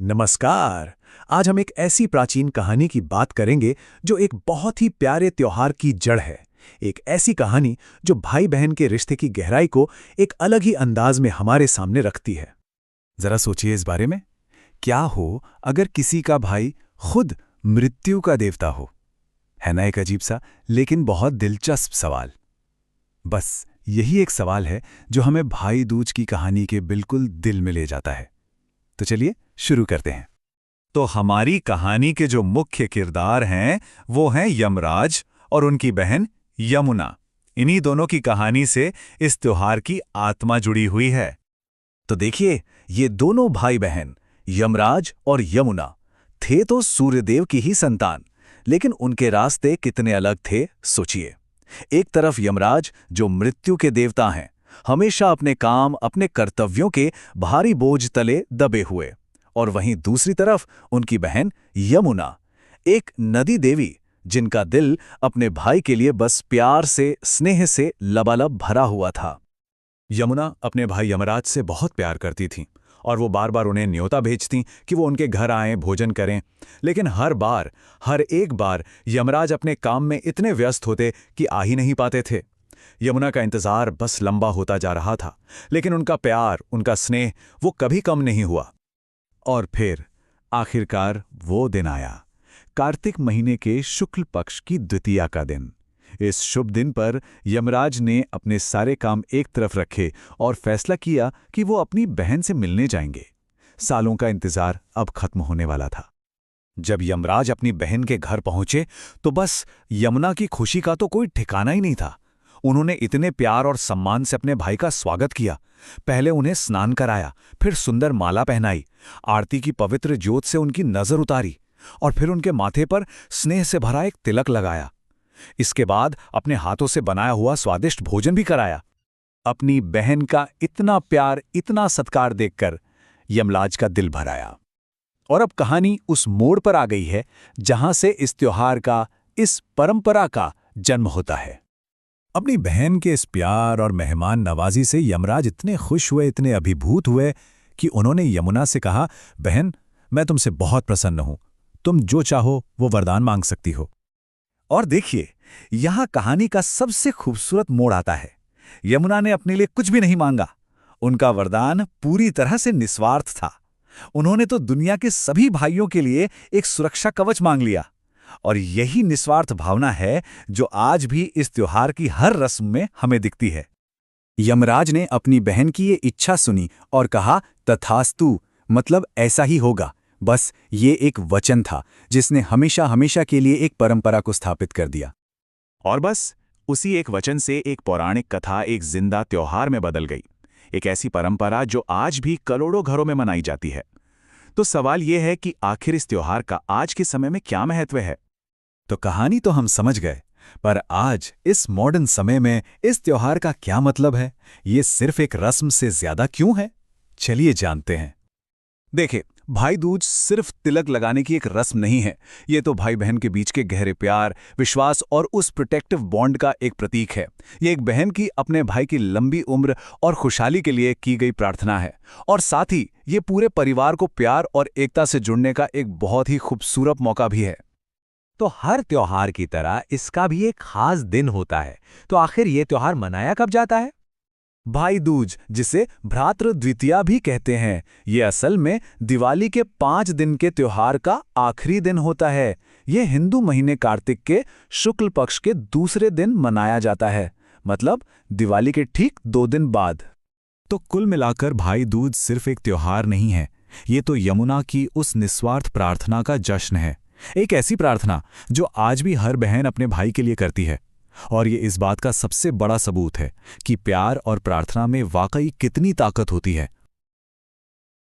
नमस्कार। आज हम एक ऐसी प्राचीन कहानी की बात करेंगे जो एक बहुत ही प्यारे त्योहार की जड़ है। एक ऐसी कहानी जो भाई बहन के रिश्ते की गहराई को एक अलग ही अंदाज में हमारे सामने रखती है। जरा सोचिए इस बारे में। क्या हो अगर किसी का भाई खुद मृत्यु का देवता हो? है ना एक अजीब सा लेकिन बहुत दिलचस्प सवाल। बस यही एक सवाल है जो हमें भाई दूज की कहानी के बिल्कुल दिल में ले जाता है। तो चलिए शुरू करते हैं। तो हमारी कहानी के जो मुख्य किरदार हैं वो हैं यमराज और उनकी बहन यमुना। इन्हीं दोनों की कहानी से इस त्योहार की आत्मा जुड़ी हुई है। तो देखिए, ये दोनों भाई बहन यमराज और यमुना थे तो सूर्यदेव की ही संतान, लेकिन उनके रास्ते कितने अलग थे सोचिए। एक तरफ यमराज जो मृत्यु के देवता हैं, हमेशा अपने काम अपने कर्तव्यों के भारी बोझ तले दबे हुए, और वहीं दूसरी तरफ उनकी बहन यमुना, एक नदी देवी जिनका दिल अपने भाई के लिए बस प्यार से स्नेह से लबालब भरा हुआ था। यमुना अपने भाई यमराज से बहुत प्यार करती थीं और वो बार बार उन्हें न्योता भेजती कि वो उनके घर आएं, भोजन करें। लेकिन हर एक बार यमराज अपने काम में इतने व्यस्त होते कि आ ही नहीं पाते थे। यमुना का इंतजार बस लंबा होता जा रहा था, लेकिन उनका प्यार, उनका स्नेह वो कभी कम नहीं हुआ। और फिर आखिरकार वो दिन आया, कार्तिक महीने के शुक्ल पक्ष की द्वितीया का दिन। इस शुभ दिन पर यमराज ने अपने सारे काम एक तरफ रखे और फैसला किया कि वो अपनी बहन से मिलने जाएंगे। सालों का इंतजार अब खत्म होने वाला था। जब यमराज अपनी बहन के घर पहुंचे तो बस यमुना की खुशी का तो कोई ठिकाना ही नहीं था। उन्होंने इतने प्यार और सम्मान से अपने भाई का स्वागत किया। पहले उन्हें स्नान कराया, फिर सुंदर माला पहनाई, आरती की पवित्र ज्योत से उनकी नजर उतारी और फिर उनके माथे पर स्नेह से भरा एक तिलक लगाया। इसके बाद अपने हाथों से बनाया हुआ स्वादिष्ट भोजन भी कराया। अपनी बहन का इतना प्यार, इतना सत्कार देखकर यमराज का दिल भर आया। और अब कहानी उस मोड़ पर आ गई है जहां से इस त्योहार का, इस परंपरा का जन्म होता है। अपनी बहन के इस प्यार और मेहमान नवाजी से यमराज इतने खुश हुए, इतने अभिभूत हुए कि उन्होंने यमुना से कहा, बहन, मैं तुमसे बहुत प्रसन्न हूं। तुम जो चाहो वो वरदान मांग सकती हो। और देखिए, यहां कहानी का सबसे खूबसूरत मोड़ आता है। यमुना ने अपने लिए कुछ भी नहीं मांगा। उनका वरदान पूरी तरह से निस्वार्थ था। उन्होंने तो दुनिया के सभी भाइयों के लिए एक सुरक्षा कवच मांग लिया। और यही निस्वार्थ भावना है जो आज भी इस त्योहार की हर रस्म में हमें दिखती है। यमराज ने अपनी बहन की ये इच्छा सुनी और कहा, तथास्तु, मतलब ऐसा ही होगा। बस ये एक वचन था जिसने हमेशा हमेशा के लिए एक परंपरा को स्थापित कर दिया। और बस उसी एक वचन से एक पौराणिक कथा एक जिंदा त्योहार में बदल गई। एक ऐसी परंपरा जो आज भी करोड़ों घरों में मनाई जाती है। तो सवाल यह है कि आखिर इस त्योहार का आज के समय में क्या महत्व है? तो कहानी तो हम समझ गए, पर आज इस मॉडर्न समय में इस त्योहार का क्या मतलब है? ये सिर्फ एक रस्म से ज्यादा क्यों है? चलिए जानते हैं। देखिए, भाई दूज सिर्फ तिलक लगाने की एक रस्म नहीं है। ये तो भाई बहन के बीच के गहरे प्यार, विश्वास और उस प्रोटेक्टिव बॉन्ड का एक प्रतीक है। ये एक बहन की अपने भाई की लंबी उम्र और खुशहाली के लिए की गई प्रार्थना है, और साथ ही ये पूरे परिवार को प्यार और एकता से जुड़ने का एक बहुत ही खूबसूरत मौका भी है। तो हर त्योहार की तरह इसका भी एक खास दिन होता है। तो आखिर ये त्योहार मनाया कब जाता है? भाई दूज, जिसे भ्रातृ द्वितीया भी कहते हैं, ये असल में दिवाली के 5 दिन के त्योहार का आखिरी दिन होता है। ये हिंदू महीने कार्तिक के शुक्ल पक्ष के दूसरे दिन मनाया जाता है, मतलब दिवाली के ठीक 2 दिन बाद। तो कुल मिलाकर भाई दूज सिर्फ एक त्योहार नहीं है, ये तो यमुना की उस निस्वार्थ प्रार्थना का जश्न है। एक ऐसी प्रार्थना जो आज भी हर बहन अपने भाई के लिए करती है। और ये इस बात का सबसे बड़ा सबूत है कि प्यार और प्रार्थना में वाकई कितनी ताकत होती है।